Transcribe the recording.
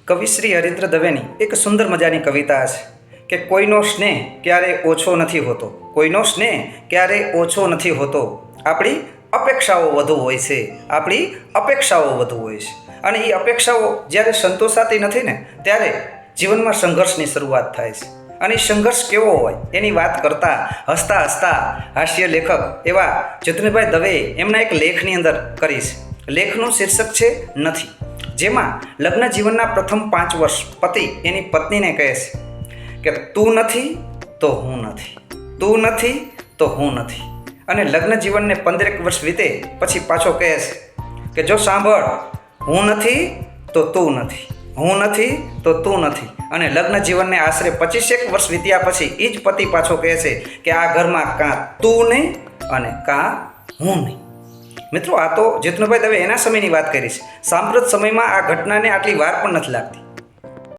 કવિ શ્રી હરીન્દ્ર દવેની એક સુંદર મજાની કવિતા છે કે કોઈનો સ્નેહ ક્યારેય ઓછો નથી હોતો, કોઈનો સ્નેહ ક્યારેય ઓછો નથી હોતો, આપણી અપેક્ષાઓ વધુ હોય છે, આપણી અપેક્ષાઓ વધુ હોય છે. અને એ અપેક્ષાઓ જ્યારે સંતોષાતી નથી ને ત્યારે જીવનમાં સંઘર્ષની શરૂઆત થાય છે. અને એ સંઘર્ષ કેવો હોય એની વાત કરતા હસતા હસતા હાસ્ય લેખક એવા જતીન્દ્રભાઈ દવે એમના એક લેખની અંદર કરી છે. લેખનું શીર્ષક છે નથી, જેમાં લગ્ન જીવનના પ્રથમ 5 વર્ષ પતિ એની પત્નીને કહે છે કે તું નથી તો હું નથી, તું નથી તો હું નથી. અને લગ્ન જીવનને 15 વર્ષ વીતે પછી પાછો કહે છે કે જો સાંભળ, હું નથી તો તું નથી, હું નથી તો તું નથી. અને લગ્ન જીવનને આશરે 25 વર્ષ વીત્યા પછી એ જ પતિ પાછો કહે છે કે આ ઘરમાં કાં તું નહીં અને કાં હું નહીં. મિત્રો, આ તો જતીન્દ્રભાઈ દવે એના સમયની વાત કરી છે. સાંપ્રત સમયમાં આ ઘટનાને આટલી વાર પણ નથી લાગતી.